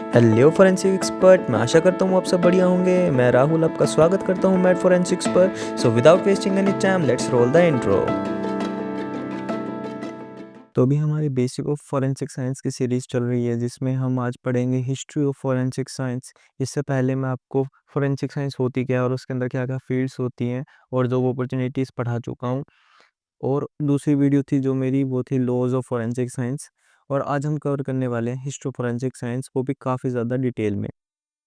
Hello forensic expert, मैं आशा करता हूँ आप सब बढ़िया होंगे। मैं राहुल आपका स्वागत करता हूँ मैड फोरेंसिक्स पर। So without wasting any time let's roll the intro. तो अभी हमारी बेसिक ऑफ फोरेंसिक साइंस की सीरीज़ चल रही है, जिसमें हम आज पढ़ेंगे हिस्ट्री ऑफ फोरेंसिक साइंस। इससे पहले मैं आपको फोरेंसिक साइंस होती क्या है और उसके अंदर क्या क्या फील्ड्स होती हैं और जॉब अपॉर्चुनिटीज़ पढ़ा चुका हूँ। और दूसरी वीडियो थी जो मेरी, वो थी लॉज ऑफ फोरेंसिक साइंस। और आज हम कवर करने वाले हैं हिस्ट्री ऑफ फोरेंसिक साइंस, वो भी काफ़ी ज़्यादा डिटेल में।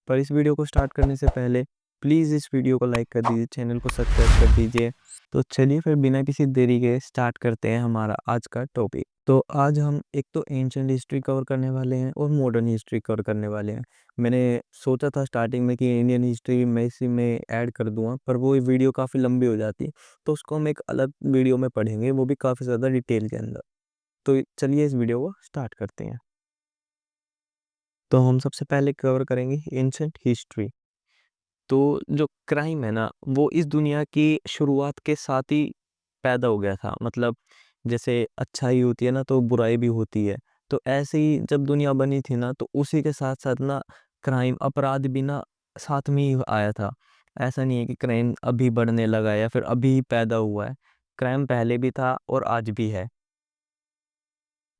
पर इस वीडियो को स्टार्ट करने से पहले प्लीज़ इस वीडियो को लाइक कर दीजिए, चैनल को सब्सक्राइब कर दीजिए। तो चलिए फिर बिना किसी देरी के स्टार्ट करते हैं हमारा आज का टॉपिक। तो आज हम एक तो एंशिएंट हिस्ट्री कवर करने वाले हैं और मॉडर्न हिस्ट्री कवर करने वाले हैं। मैंने सोचा था स्टार्टिंग में कि इंडियन हिस्ट्री मैं इसी में ऐड कर दूंगा, पर वो वीडियो काफ़ी लंबी हो जाती, तो उसको हम एक अलग वीडियो में पढ़ेंगे, वो भी काफ़ी ज़्यादा डिटेल के अंदर। तो चलिए इस वीडियो को स्टार्ट करते हैं। तो हम सबसे पहले कवर करेंगे एंशिएंट हिस्ट्री। तो जो क्राइम है ना, वो इस दुनिया की शुरुआत के साथ ही पैदा हो गया था। मतलब जैसे अच्छाई होती है ना, तो बुराई भी होती है। तो ऐसे ही जब दुनिया बनी थी ना, तो उसी के साथ साथ ना क्राइम, अपराध भी ना साथ में ही आया था। ऐसा नहीं है कि क्राइम अभी बढ़ने लगा है या फिर अभी ही पैदा हुआ है। क्राइम पहले भी था और आज भी है।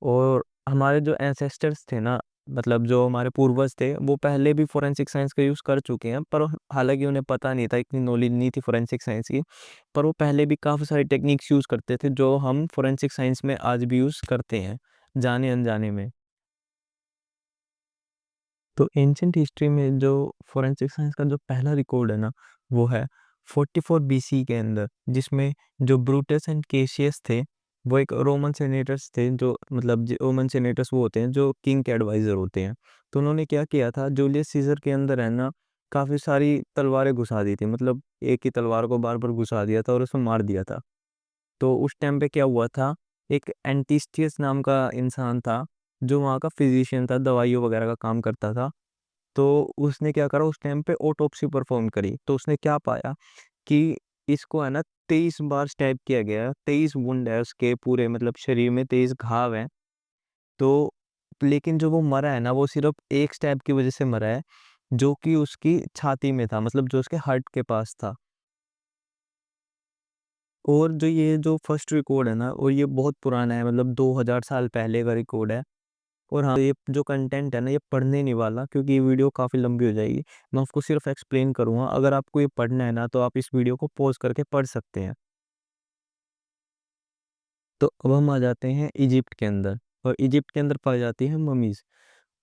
और हमारे जो एंसेस्टर्स थे ना, मतलब जो हमारे पूर्वज थे, वो पहले भी फोरेंसिक साइंस का यूज़ कर चुके हैं, पर हालांकि उन्हें पता नहीं था, इतनी नॉलेज नहीं थी फोरेंसिक साइंस की। पर वो पहले भी काफ़ी सारी टेक्निक्स यूज़ करते थे, जो हम फोरेंसिक साइंस में आज भी यूज़ करते हैं, जाने अनजाने में। तो एंशिएंट हिस्ट्री में जो फोरेंसिक साइंस का जो पहला रिकॉर्ड है ना, वो है 44 बीसी के अंदर, जिसमें जो ब्रूटस एंड केशियस थे, वो एक रोमन सेनेटर्स थे। जो मतलब रोमन सेनेटर्स वो होते हैं जो किंग के एडवाइज़र होते हैं। तो उन्होंने क्या किया था, जूलियस सीज़र के अंदर है ना, काफ़ी सारी तलवारें घुसा दी थी। मतलब एक ही तलवार को बार-बार घुसा दिया था और उसमें मार दिया था। तो उस टाइम पे क्या हुआ था, एक एंटिस्टियस नाम का इंसान था, जो वहाँ का फिज़िशियन था, दवाइयों वगैरह का काम करता था। तो उसने क्या करा, उस टाइम पे ऑटोप्सी परफॉर्म करी। तो उसने क्या पाया कि इसको है ना 23 बार स्टैब किया गया है, 23 वुंड है उसके पूरे, मतलब शरीर में 23 घाव हैं। तो लेकिन जो वो मरा है ना, वो सिर्फ़ एक स्टैब की वज़ह से मरा है, जो कि उसकी छाती में था, मतलब जो उसके हार्ट के पास था। और जो ये जो फर्स्ट रिकॉर्ड है ना, और ये बहुत पुराना है, मतलब 2000 साल पहले का रिकॉर्ड है। और हाँ, ये जो कंटेंट है ना, ये पढ़ने नहीं वाला, क्योंकि ये वीडियो काफ़ी लंबी हो जाएगी। मैं उसको सिर्फ एक्सप्लेन करूँगा। अगर आपको ये पढ़ना है ना, तो आप इस वीडियो को पॉज़ करके पढ़ सकते हैं। तो अब हम आ जाते हैं इजिप्ट के अंदर, और इजिप्ट के अंदर पाई जाती है ममीज़।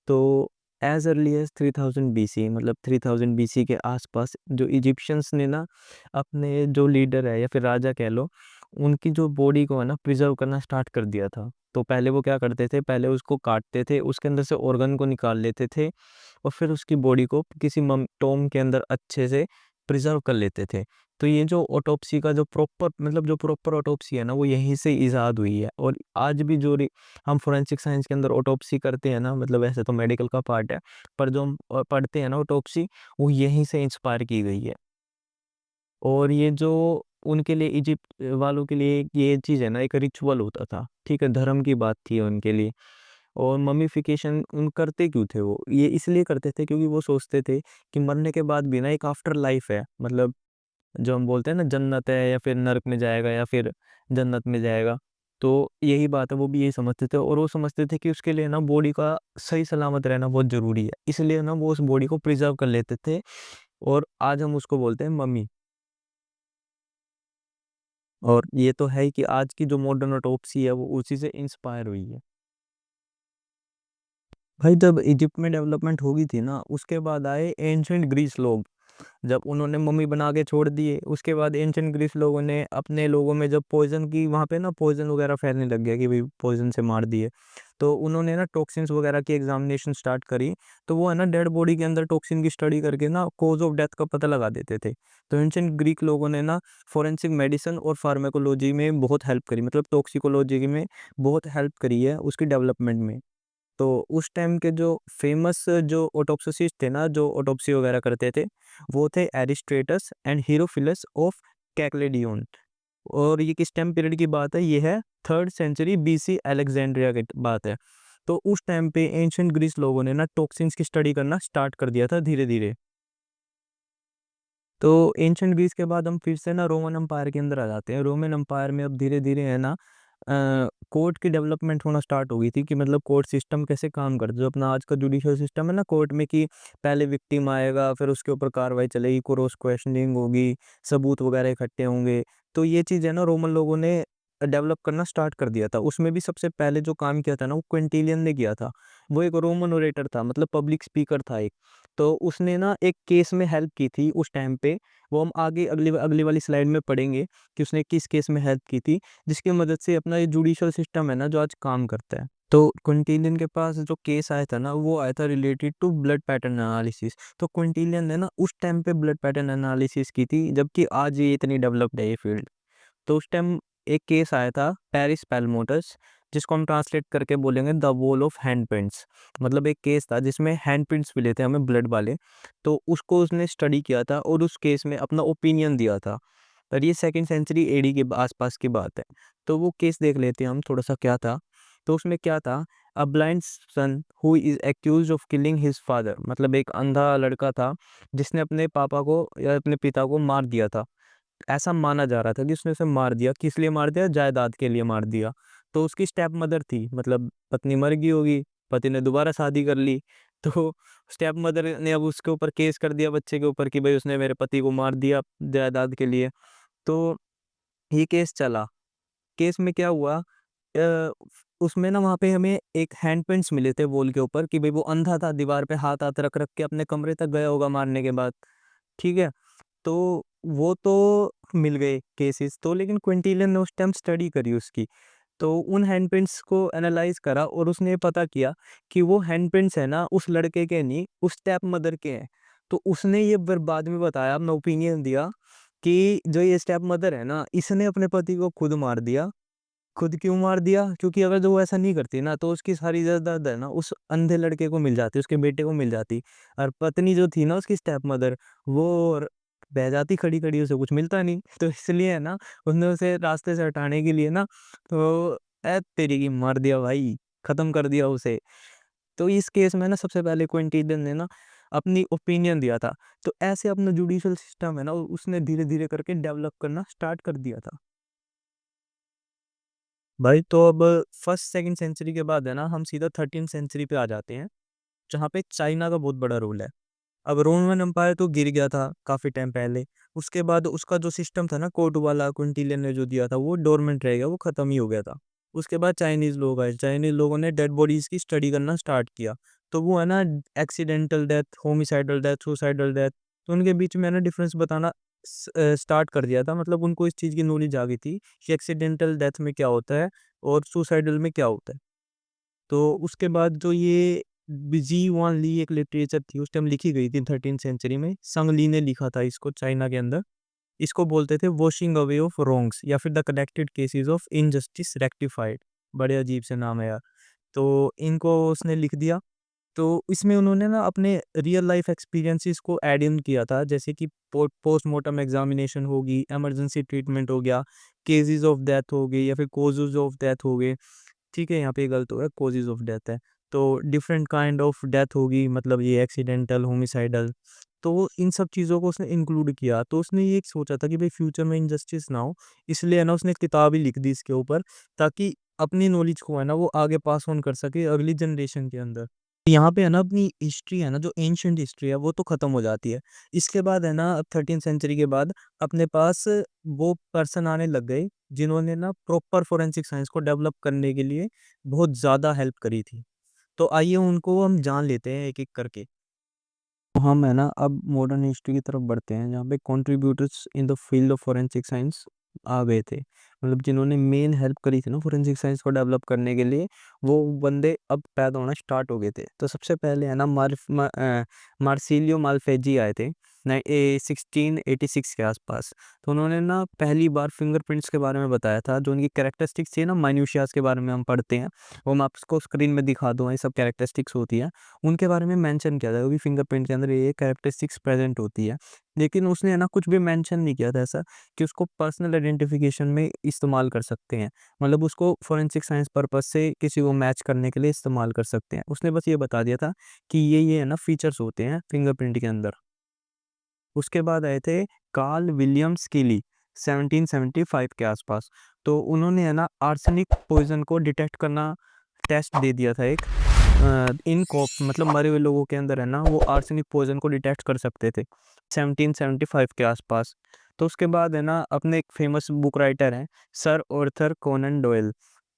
तो एज़ अर्ली एज़ 3000 बीसी, मतलब 3000 बीसी के आसपास जो इजिप्शियंस ने ना अपने जो लीडर है या फिर राजा कह लो, उनकी जो बॉडी को है ना प्रिज़र्व करना स्टार्ट कर दिया था। तो पहले वो क्या करते थे, पहले उसको काटते थे, उसके अंदर से ऑर्गन को निकाल लेते थे और फिर उसकी बॉडी को किसी टोम के अंदर अच्छे से प्रिज़र्व कर लेते थे। तो ये जो ऑटोप्सी का जो प्रॉपर, मतलब जो प्रॉपर ऑटोप्सी है ना, वो यहीं से इज़ाद हुई है। और आज भी जो हम फोरेंसिक साइंस के अंदर ऑटोप्सी करते हैं ना, मतलब वैसे तो मेडिकल का पार्ट है, पर जो हम पढ़ते हैं ना ऑटोप्सी, वो यहीं से इंस्पायर की गई है। और ये जो उनके लिए, इजिप्ट वालों के लिए ये चीज़ है ना, एक रिचुअल होता था, ठीक है? धर्म की बात थी उनके लिए। और मम्मीफिकेशन उन करते क्यों थे वो? ये इसलिए करते थे क्योंकि वो सोचते थे कि मरने के बाद भी ना एक आफ्टर लाइफ है। मतलब जो हम बोलते हैं ना, जन्नत है, या फिर नर्क में जाएगा, या फिर जन्नत में जाएगा। तो यही बात है, वो भी यही समझते थे, और वो समझते थे कि उसके लिए ना बॉडी का सही सलामत रहना बहुत ज़रूरी है। इसलिए ना वो उस बॉडी को प्रिज़र्व कर लेते थे, और आज हम उसको बोलते हैं मम्मी। और ये तो है ही कि आज की जो मॉडर्न ऑटोप्सी है, वो उसी से इंस्पायर हुई है। भाई जब इजिप्ट में डेवलपमेंट हो गई थी ना, उसके बाद आए एंशिएंट ग्रीस लोग। जब उन्होंने मम्मी बना के छोड़ दिए, उसके बाद एंशिएंट ग्रीस लोगों ने अपने लोगों में जब पॉइज़न की, वहाँ पे ना पॉइज़न वगैरह फैलने लग गया कि भाई पॉइज़न से मार दिए। तो उन्होंने ना टॉक्सिन्स वगैरह की एग्ज़ामिनेशन स्टार्ट करी। तो वो है ना डेड बॉडी के अंदर टॉक्सिन की स्टडी करके ना कॉज़ ऑफ डेथ का पता लगा देते थे। तो एंशिएंट ग्रीक लोगों ने ना फोरेंसिक मेडिसिन और फार्माकोलॉजी में बहुत हेल्प करी, मतलब टॉक्सिकोलॉजी में बहुत हेल्प करी है उसकी डेवलपमेंट में। तो उस टाइम के जो फेमस जो ऑटोप्सिस्ट थे ना, जो ऑटोप्सी वगैरह करते थे, वो थे एरिस्ट्रेटस एंड हीरोफिलस ऑफ कैक्लेडियोन। और ये किस टाइम पीरियड की बात है? ये है 3rd सेंचुरी बीसी, अलेक्जेंड्रिया की बात है। तो उस टाइम पे एंशिएंट ग्रीस लोगों ने ना टॉक्सिन्स की स्टडी करना स्टार्ट कर दिया था धीरे-धीरे। तो एंशिएंट ग्रीस के बाद हम फिर से ना रोमन एम्पायर के अंदर आ जाते हैं। रोमन एम्पायर में अब धीरे-धीरे है ना कोर्ट की डेवलपमेंट होना स्टार्ट हो गई थी कि मतलब कोर्ट सिस्टम कैसे काम करता है। जो अपना आज का जुडिशियल सिस्टम है ना कोर्ट में, कि पहले विक्टिम आएगा, फिर उसके ऊपर कार्रवाई चलेगी, क्रॉस क्वेश्चनिंग होगी, सबूत वगैरह इकट्ठे होंगे। तो ये चीज़ है ना रोमन लोगों ने डेवलप करना स्टार्ट कर दिया था। उसमें भी सबसे पहले जो काम किया था ना वो क्विंटिलियन ने किया था। वो एक रोमन ओरेटर था, मतलब पब्लिक स्पीकर था एक। तो उसने ना एक केस में हेल्प की थी उस टाइम पे। वो हम आगे अगली अगली वाली स्लाइड में पढ़ेंगे कि उसने किस केस में हेल्प की थी, जिसकी मदद से अपना ये जुडिशियल सिस्टम है ना जो आज काम करता है। तो क्विंटिलियन के पास जो केस आया था ना वो आया था related to blood pattern analysis. तो क्विंटिलियन ने ना उस टाइम पे ब्लड पैटर्न एनालिसिस की थी, जबकि आज ये इतनी डेवलप्ड है ये फील्ड। तो उस टाइम एक केस आया था पेरिस पेलमोटस, जिसको हम ट्रांसलेट करके बोलेंगे द वॉल ऑफ हैंडप्रिंट्स। मतलब एक केस था जिसमें हैंडप्रिंट्स मिले थे हमें ब्लड वाले। तो उसको उसने स्टडी किया था और उस केस में अपना ओपिनियन दिया था। पर ये सेकंड सेंचुरी एडी के आसपास की बात है। तो वो केस देख लेते हैं हम थोड़ा सा क्या था। तो उसमें क्या था, a blind son who is accuse of killing his father. मतलब एक अंधा लड़का था जिसने अपने पापा को या अपने पिता को मार दिया था। ऐसा माना जा रहा था कि उसने उसे मार दिया। किस लिए मार दिया? जायदाद के लिए मार दिया। तो उसकी स्टेप मदर थी, मतलब पत्नी मर गई होगी, पति ने दोबारा शादी कर ली। तो स्टेप मदर ने अब उसके ऊपर केस कर दिया बच्चे के ऊपर कि भाई उसने मेरे पति को मार दिया जायदाद के लिए। तो ये केस चला। केस में क्या हुआ, उसमें ना वहाँ पे हमें एक हैंडप्रिंट्स मिले थे वॉल के ऊपर कि भाई वो अंधा था, दीवार पे हाथ-हाथ रख-रख के अपने कमरे तक गया होगा मारने के बाद। ठीक है? तो वो तो मिल गए केसेस तो, लेकिन क्विंटिलियन ने उस टाइम स्टडी करी उसकी। तो उन हैंडप्रिंट्स को एनालाइज़ करा और उसने ये पता किया कि वो हैंडप्रिंट्स है ना उस लड़के के नहीं, उस स्टेप मदर के हैं। तो उसने ये फिर बाद में बताया, अपना ओपिनियन दिया कि जो ये स्टेप मदर है ना, इसने अपने पति को खुद मार दिया। खुद क्यों मार दिया? क्योंकि अगर जो वो ऐसा नहीं करती ना तो उसकी सारी जायदाद है ना उस अंधे लड़के को मिल जाती, उसके बेटे को मिल जाती। और पत्नी जो थी ना उसकी स्टेप मदर, वो बह जाती खड़ी-खड़ी, उसे कुछ मिलता नहीं। तो इसलिए है ना उसने उसे रास्ते से हटाने के लिए ना, तो तेरी की मार दिया भाई, खत्म कर दिया उसे। तो इस केस में ना सबसे पहले क्विंटिलियन ने ना अपनी ओपिनियन दिया था। तो ऐसे अपना जुडिशियल सिस्टम है ना उसने धीरे-धीरे करके डेवलप करना स्टार्ट कर दिया था। भाई तो अब फर्स्ट सेकंड सेंचुरी के बाद है ना हम सीधा 13th सेंचुरी पे आ जाते हैं, जहाँ पे चाइना का बहुत बड़ा रोल है। अब रोमन एम्पायर तो गिर गया था काफ़ी टाइम पहले। उसके बाद उसका जो सिस्टम था ना कोर्ट वाला, क्विंटिलियन ने जो दिया था वो डोरमेंट रह गया, वो ख़त्म ही हो गया था। उसके बाद चाइनीज़ लोग आए, चाइनीज़ लोगों ने डेड बॉडीज़ की स्टडी करना स्टार्ट किया। तो वो है ना accidental death, homicidal death, suicidal death, तो उनके बीच में है ना डिफरेंस बताना स्टार्ट कर दिया था। मतलब उनको इस चीज़ की नॉलेज आ गई थी कि एक्सीडेंटल डेथ में क्या होता है और सुसाइडल में क्या होता है। तो उसके बाद जो ये जी वान ली एक लिटरेचर थी, उस टाइम लिखी गई थी 13th सेंचुरी में। संग ली ने लिखा था इसको चाइना के अंदर। इसको बोलते थे वॉशिंग अवे ऑफ रॉन्ग्स या फिर the connected cases of injustice rectified. बड़े अजीब से नाम है यार। तो इनको उसने लिख दिया। तो इसमें उन्होंने ना अपने रियल लाइफ एक्सपीरियंसेस को ऐड इन किया था, जैसे कि पोस्टमार्टम एग्जामिनेशन होगी, इमरजेंसी ट्रीटमेंट हो गया, केसेस ऑफ डेथ हो गई या फिर कॉजेज ऑफ डेथ हो गए। ठीक है, यहाँ पे गलत हो गया, कॉजेज ऑफ डेथ है। तो डिफरेंट काइंड ऑफ डेथ होगी, मतलब ये एक्सीडेंटल, होमिसाइडल। तो इन सब चीज़ों को उसने इंक्लूड किया। तो उसने ये सोचा था कि भाई फ्यूचर में इनजस्टिस ना हो, इसलिए है ना उसने एक किताब ही लिख दी इसके ऊपर, ताकि अपनी नॉलेज को है ना वो आगे पास ऑन कर सके अगली जनरेशन के अंदर। यहाँ पे है ना अपनी हिस्ट्री है ना जो एंशिएंट हिस्ट्री है वो तो खत्म हो जाती है। इसके बाद है ना अब 13th सेंचुरी के बाद अपने पास वो पर्सन आने लग गए जिन्होंने ना प्रॉपर फोरेंसिक साइंस को डेवलप करने के लिए बहुत ज़्यादा हेल्प करी थी। तो आइए उनको हम जान लेते हैं एक-एक करके। तो हम है ना अब मॉडर्न हिस्ट्री की तरफ बढ़ते हैं, जहाँ पे contributors in the field of forensic science आ गए थे। मतलब जिन्होंने मेन हेल्प करी थी ना फोरेंसिक साइंस को डेवलप करने के लिए, वो बंदे अब पैदा होना स्टार्ट हो गए थे। तो सबसे पहले है ना मार्सिलियो माल्फेजी आए थे 1686 के आसपास। तो उन्होंने ना पहली बार फिंगरप्रिंट्स के बारे में बताया था, जो उनकी कैरेक्टरिस्टिक्स थी ना, माइन्यूशियाज के बारे में हम पढ़ते हैं, वो मैं आपको स्क्रीन में दिखा दूंगा, ये सब कैरेक्टरिस्टिक्स होती है, उनके बारे में मेंशन किया था, क्योंकि फिंगरप्रिंट के अंदर ये कैरेक्टरिस्टिक्स प्रेजेंट होती है। लेकिन उसने है ना कुछ भी मेंशन नहीं किया था ऐसा कि उसको पर्सनल आइडेंटिफिकेशन में इस्तेमाल कर सकते हैं। मतलब उसको फोरेंसिक साइंस पर्पस से किसी को मैच करने के लिए इस्तेमाल कर सकते हैं। उसने बस ये बता दिया था कि ये है ना फीचर्स होते हैं फिंगरप्रिंट के अंदर। उसके बाद आए थे कार्ल विलियम्स किली 1775 के आसपास। तो उन्होंने है ना आर्सेनिक पॉइजन को डिटेक्ट करना टेस्ट दे दिया था एक। इन कॉप मतलब मरे हुए लोगों के अंदर है ना वो आर्सेनिक पॉइजन को डिटेक्ट कर सकते थे 1775 के आसपास। तो उसके बाद है ना अपने एक फेमस बुक राइटर हैं सर ऑर्थर कोनन डॉयल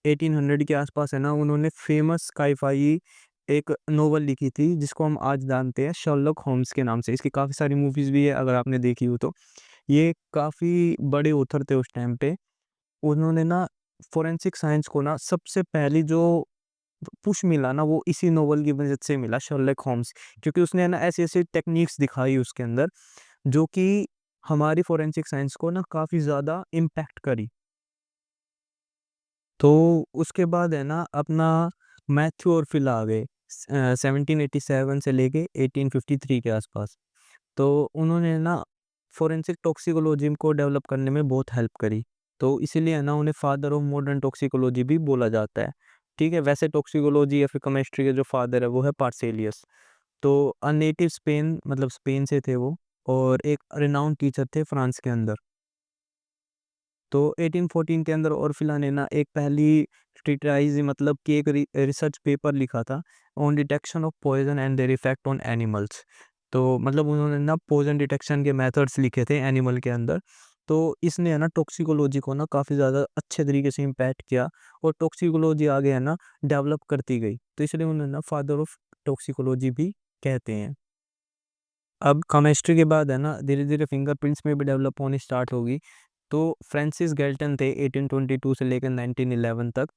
1800 के आसपास है ना उन्होंने फेमस स्काईफाई एक नोवेल लिखी थी जिसको हम आज जानते हैं शर्लक होम्स के नाम से। इसकी काफ़ी सारी मूवीज़ भी है अगर आपने देखी हो तो। ये काफ़ी बड़े ऑथर थे उस टाइम पे। उन्होंने ना फोरेंसिक साइंस को ना सबसे पहली जो पुश मिला ना वो इसी नोवेल की वजह से मिला शर्लक होम्स। क्योंकि उसने है ना ऐसी-ऐसी टेक्निक्स दिखाई उसके अंदर जो कि हमारी फोरेंसिक साइंस को ना काफ़ी ज़्यादा इम्पैक्ट करी। तो उसके बाद है ना अपना मैथ्यू और फिल आ गए 1787 से लेके 1853 के आसपास। तो उन्होंने ना फोरेंसिक टॉक्सिकोलॉजी को डेवलप करने में बहुत हेल्प करी। तो इसीलिए है ना उन्हें फादर ऑफ मॉडर्न टॉक्सिकोलॉजी भी बोला जाता है। ठीक है, वैसे टॉक्सिकोलॉजी या फिर केमिस्ट्री के जो फादर है वो है पार्सेलियस। तो नेटिव स्पेन मतलब स्पेन से थे वो और एक रिनाउंड टीचर थे फ्रांस के अंदर। तो 1814 के अंदर ओर्फिला ने ना एक पहली ट्रीटाइज मतलब कि एक रिसर्च पेपर लिखा था on detection of poison and their effect on animals. तो मतलब उन्होंने ना पॉइजन डिटेक्शन के मेथड्स लिखे थे एनिमल के अंदर। तो इसने है ना टॉक्सिकोलॉजी को ना काफ़ी ज़्यादा अच्छे तरीके से इम्पैक्ट किया और टॉक्सिकोलॉजी आगे है ना डेवलप करती गई। तो इसलिए उन्हें ना फादर ऑफ टॉक्सिकोलॉजी भी कहते हैं। अब केमिस्ट्री के बाद है ना धीरे-धीरे फिंगरप्रिंट्स में भी डेवलप होनी स्टार्ट होगी। तो फ्रांसिस गैल्टन थे 1822 से लेकर 1911 तक।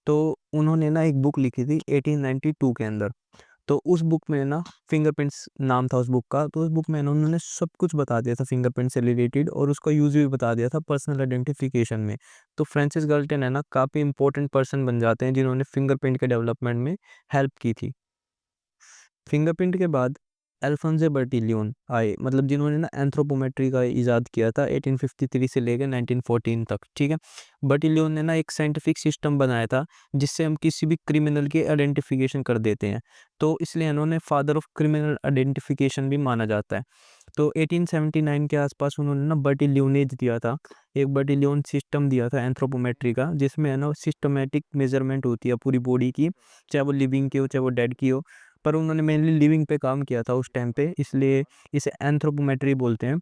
तो उन्होंने ना एक बुक लिखी थी 1892 के अंदर। तो उस बुक में ना फिंगरप्रिंट्स नाम था उस बुक का। तो उस बुक में ना उन्होंने सब कुछ बता दिया था फिंगरप्रिंट से रिलेटेड और उसका यूज़ भी बता दिया था पर्सनल आइडेंटिफिकेशन में। तो फ्रांसिस गैल्टन है ना काफ़ी इंपॉर्टेंट पर्सन बन जाते हैं जिन्होंने फिंगरप्रिंट के डेवलपमेंट में हेल्प की थी। फिंगरप्रिंट के बाद अल्फोंसो बर्टिलियोन आए मतलब जिन्होंने ना एंथ्रोपोमेट्री का इजाद किया था 1853 से लेकर 1914 तक। ठीक है, बर्टिलियोन ने ना एक साइंटिफिक सिस्टम बनाया था जिससे हम किसी भी क्रिमिनल की आइडेंटिफिकेशन कर देते हैं। तो इसलिए इन्होंने फादर ऑफ क्रिमिनल आइडेंटिफिकेशन भी माना जाता है। तो 1879 के आसपास उन्होंने ना बर्टिलियोनेज दिया था, एक बर्टिलियोन सिस्टम दिया था एंथ्रोपोमेट्री का जिसमें है ना सिस्टमेटिक मेजरमेंट होती है पूरी बॉडी की, चाहे वो लिविंग की हो चाहे वो डेड की हो। पर उन्होंने मेनली लिविंग पे काम किया था उस टाइम पे, इसलिए इसे एंथ्रोपोमेट्री बोलते हैं।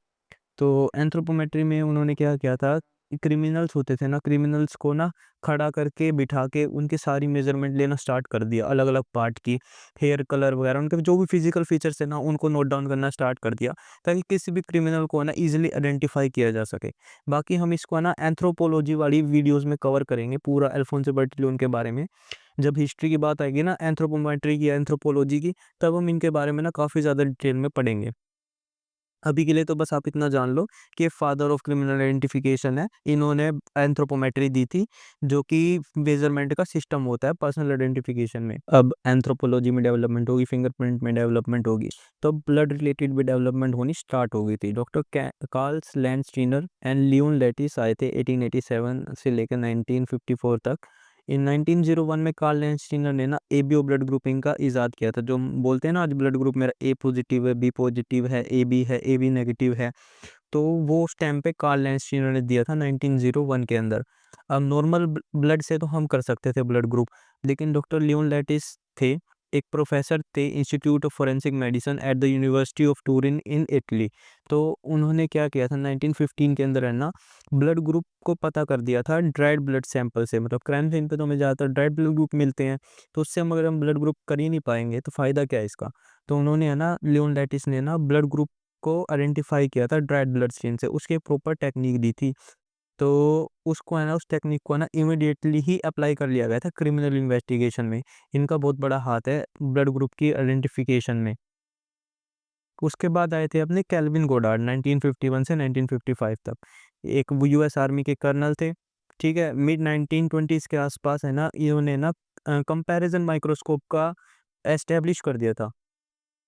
तो एंथ्रोपोमेट्री में उन्होंने क्या किया था कि क्रिमिनल्स होते थे ना, क्रिमिनल्स को ना खड़ा करके बिठा के उनकी सारी मेजरमेंट लेना स्टार्ट कर दिया अलग अलग पार्ट की, हेयर कलर वगैरह उनके जो भी फिजिकल फीचर्स है ना उनको नोट डाउन करना स्टार्ट कर दिया ताकि किसी भी क्रिमिनल को ना इजीली आइडेंटिफाई किया जा सके। बाकी हम इसको ना एंथ्रोपोलॉजी वाली वीडियोस में कवर करेंगे पूरा अल्फोंसो बर्टिलियोन के बारे में। जब हिस्ट्री की बात आएगी ना एंथ्रोपोमेट्री की, एंथ्रोपोलॉजी की, तब हम इनके बारे में ना काफ़ी ज़्यादा डिटेल में पढ़ेंगे। अभी के लिए तो बस आप इतना जान लो कि ये फादर ऑफ क्रिमिनल आइडेंटिफिकेशन है। इन्होंने एंथ्रोपोमेट्री दी थी, जो कि मेज़रमेंट का सिस्टम होता है पर्सनल आइडेंटिफिकेशन में। अब एंथ्रोपोलॉजी में डेवलपमेंट होगी, फिंगरप्रिंट में डेवलपमेंट होगी, तो ब्लड रिलेटेड भी डेवलपमेंट होनी स्टार्ट हो गई थी। Doctor Karl Landsteiner and Leone Lattes आए थे 1887 से लेकर 1954 तक। इन 1901 में कार्ल लैंडस्टीनर ने ना एबीओ ब्लड ग्रुपिंग का इजाद किया था। जो हम बोलते हैं ना आज ब्लड ग्रुप मेरा ए पॉजिटिव है, बी पॉजिटिव है, एबी है, एबी नेगेटिव है। तो वो उस टाइम पे कार्ल लैंडस्टीनर ने दिया था 1901 के अंदर। अब नॉर्मल ब्लड से तो हम कर सकते थे ब्लड ग्रुप, लेकिन डॉक्टर लियोन लैटिस थे, एक प्रोफेसर थे institute of forensic medicine at the university of Turin in Italy. तो उन्होंने क्या किया था 1915 के अंदर है ना ब्लड ग्रुप को पता कर दिया था ड्राइड ब्लड सैंपल से। मतलब क्राइम सीन पे तो हमें ज़्यादातर ड्राइड ब्लड ग्रुप मिलते हैं, तो उससे हम अगर हम ब्लड ग्रुप कर ही नहीं पाएंगे तो फ़ायदा क्या है इसका। तो उन्होंने है ना लियोन लैटिस ने ना ब्लड ग्रुप को आइडेंटिफ़ाई किया था ड्राइड ब्लड स्टेन से, उसकी प्रॉपर टेक्नीक दी थी। तो उसको है ना उस टेक्नीक को ना इमीडिएटली ही अप्लाई कर लिया गया था क्रिमिनल इन्वेस्टिगेशन में। इनका बहुत बड़ा हाथ है ब्लड ग्रुप की आइडेंटिफ़िकेशन में। उसके बाद आए थे अपने केल्विन गोडार्ड 1951 से 1955 तक। एक वो यूएस आर्मी के कर्नल थे, ठीक है? मिड 1920s के आसपास है ना इन्होंने ना कंपैरिज़न माइक्रोस्कोप का एस्टेब्लिश कर दिया था।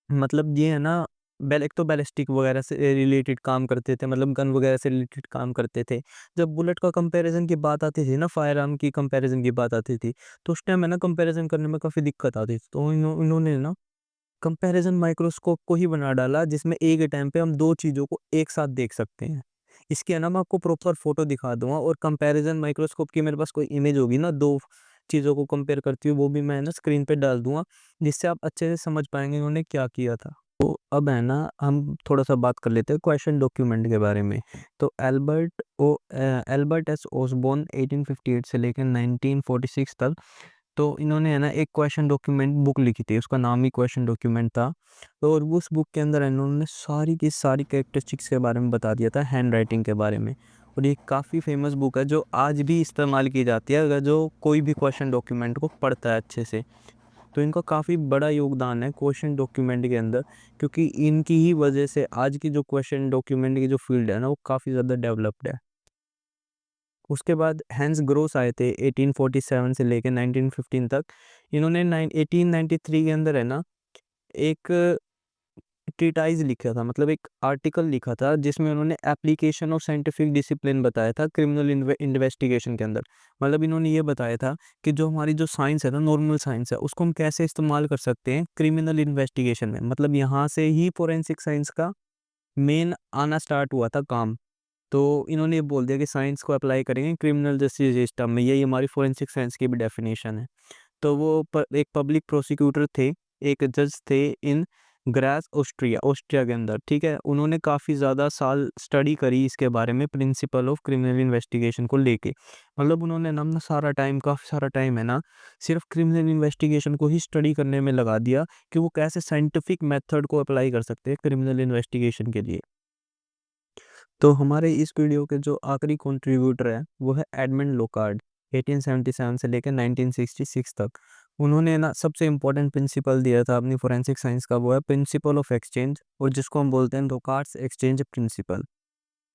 मतलब ये है ना एक तो बैलिस्टिक वगैरह से रिलेटेड काम करते थे, मतलब गन वगैरह से रिलेटेड काम करते थे। जब बुलेट का कंपैरिजन की बात आती थी ना, फायर आर्म की कंपैरिजन की बात आती थी, तो उस टाइम है ना कंपैरिजन करने में काफ़ी दिक्कत आती थी। तो इन्होंने ना कंपैरिजन माइक्रोस्कोप को ही बना डाला, जिसमें एक ही टाइम पे हम 2 चीज़ों को एक साथ देख सकते हैं। इसकी है ना मैं आपको प्रॉपर फ़ोटो दिखा दूँगा, और कंपैरिजन माइक्रोस्कोप की मेरे पास कोई इमेज होगी ना 2 चीज़ों को कंपेयर करती हुई, वो भी मैं ना स्क्रीन पे डाल दूँगा, जिससे आप अच्छे से समझ पाएँगे इन्होंने क्या किया था। तो अब है ना हम थोड़ा-सा बात कर लेते हैं क्वेश्चन डॉक्यूमेंट के बारे में। तो एल्बर्ट एस ओसबोर्न 1858 से लेकर 1946 तक, तो इन्होंने है ना एक क्वेश्चन डॉक्यूमेंट बुक लिखी थी, उसका नाम ही क्वेश्चन डॉक्यूमेंट था। तो और उस बुक के अंदर इन्होंने सारी की सारी कैरेक्टरिस्टिक्स के बारे में बता दिया था, हैंड राइटिंग के बारे में। और ये काफ़ी फेमस बुक है, जो आज भी इस्तेमाल की जाती है अगर जो कोई भी क्वेश्चन डॉक्यूमेंट को पढ़ता है अच्छे से। तो इनका काफ़ी बड़ा योगदान है क्वेश्चन डॉक्यूमेंट के अंदर, क्योंकि इनकी ही वजह से आज की जो क्वेश्चन डॉक्यूमेंट की जो फील्ड है ना, वो काफ़ी ज़्यादा डेवलप्ड है। उसके बाद हैंस ग्रोस आए थे 1847 से लेके 1915 तक। इन्होंने 1893 के अंदर है ना एक ट्रीटाइज़ लिखा था, मतलब एक आर्टिकल लिखा था, जिसमें उन्होंने एप्लीकेशन ऑफ साइंटिफिक डिसिप्लिन बताया था क्रिमिनल इन्वेस्टिगेशन के अंदर। मतलब इन्होंने ये बताया था कि जो हमारी जो साइंस है ना, नॉर्मल साइंस है, उसको हम कैसे इस्तेमाल कर सकते हैं क्रिमिनल इन्वेस्टिगेशन में। मतलब यहाँ से ही फोरेंसिक साइंस का मेन आना स्टार्ट हुआ था काम। तो इन्होंने ये बोल दिया कि साइंस को अप्लाई करेंगे क्रिमिनल जस्टिस सिस्टम में, यही हमारी फोरेंसिक साइंस की भी डेफिनेशन है। तो वो एक पब्लिक प्रोसिक्यूटर थे, एक जज थे इन ग्रास ऑस्ट्रिया, ऑस्ट्रिया के अंदर, ठीक है? उन्होंने काफ़ी ज़्यादा साल स्टडी करी इसके बारे में, प्रिंसिपल ऑफ क्रिमिनल इन्वेस्टिगेशन को लेके। मतलब उन्होंने ना अपना सारा टाइम, काफ़ी सारा टाइम है ना, सिर्फ़ क्रिमिनल इन्वेस्टिगेशन को ही स्टडी करने में लगा दिया कि वो कैसे साइंटिफिक मेथड को अप्लाई कर सकते हैं क्रिमिनल इन्वेस्टिगेशन के लिए। तो हमारे इस वीडियो के जो आखिरी कंट्रीब्यूटर है, वो है एडमंड लोकार्ड, 1877 से लेकर 1966 तक। उन्होंने ना सबसे इम्पोर्टेंट प्रिंसिपल दिया था अपनी फोरेंसिक साइंस का, वो है प्रिंसिपल ऑफ एक्सचेंज, और जिसको हम बोलते हैं लोकार्ड्स एक्सचेंज प्रिंसिपल।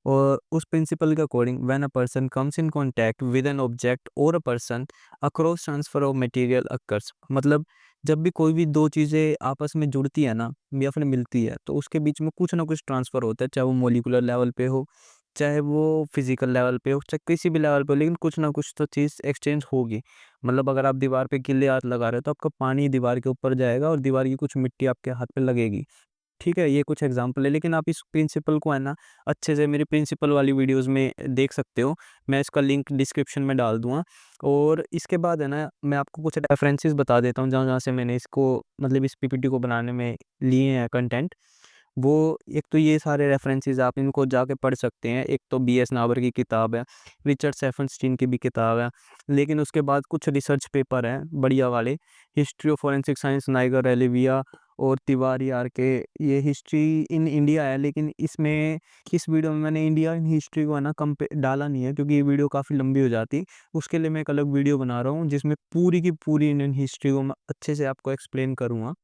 और उस प्रिंसिपल के according, when a person comes in contact with an object और a person, a cross transfer of material occurs. मतलब जब भी कोई भी दो चीज़ें आपस में जुड़ती है ना, या फिर मिलती है, तो उसके बीच में कुछ ना कुछ ट्रांसफ़र होता है, चाहे वो मॉलिक्यूलर लेवल पे हो, चाहे वो फिजिकल लेवल पे हो, चाहे किसी भी लेवल पे हो, लेकिन कुछ ना कुछ तो चीज़ एक्सचेंज होगी। मतलब अगर आप दीवार पे गिल्ले हाथ लगा रहे हो, तो आपका पानी दीवार के ऊपर जाएगा और दीवार की कुछ मिट्टी आपके हाथ पे लगेगी। ठीक है, ये कुछ एग्ज़ाम्पल है, लेकिन आप इस प्रिंसिपल को है ना अच्छे से मेरी प्रिंसिपल वाली वीडियोज़ में देख सकते हो। मैं इसका लिंक डिस्क्रिप्शन में डाल दूँगा। और इसके बाद है ना मैं आपको कुछ रेफ़रेंसेस बता देता हूँ, जहाँ-जहाँ से मैंने इसको, मतलब इस पीपीटी को बनाने में लिए हैं कंटेंट। वो एक तो ये सारे रेफ़रेंसेस आप इनको जाके पढ़ सकते हैं। एक तो बीएस नावर की किताब है, रिचर्ड सेफनस्टीन की भी किताब है। लेकिन उसके बाद कुछ रिसर्च पेपर हैं बढ़िया वाले, हिस्ट्री ऑफ फोरेंसिक साइंस, नाइगर एलिविया और तिवारी आर के, ये हिस्ट्री इन इंडिया है। लेकिन इसमें, इस वीडियो में मैंने इंडिया इन हिस्ट्री को है ना कंपे डाला नहीं है, क्योंकि ये वीडियो काफ़ी लंबी हो जाती। उसके लिए मैं एक अलग वीडियो बना रहा हूँ, जिसमें पूरी की पूरी इंडियन हिस्ट्री को मैं अच्छे से आपको एक्सप्लेन करूँगा।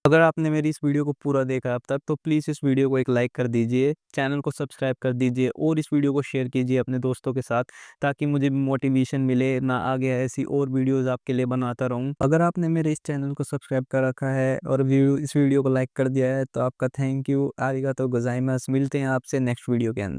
अगर आपने मेरी इस वीडियो को पूरा देखा अब तक, तो प्लीज़ इस वीडियो को एक लाइक कर दीजिए, चैनल को सब्सक्राइब कर दीजिए, और इस वीडियो को शेयर कीजिए अपने दोस्तों के साथ, ताकि मुझे भी मोटिवेशन मिले, मैं आगे ऐसी और वीडियोज़ आपके लिए बनाता रहूँ। अगर आपने मेरे इस चैनल को सब्सक्राइब कर रखा है और इस वीडियो को लाइक कर दिया है, तो आपका थैंक यू, आरिगातो गोज़ाइमास। मिलते हैं आपसे नेक्स्ट वीडियो के अंदर।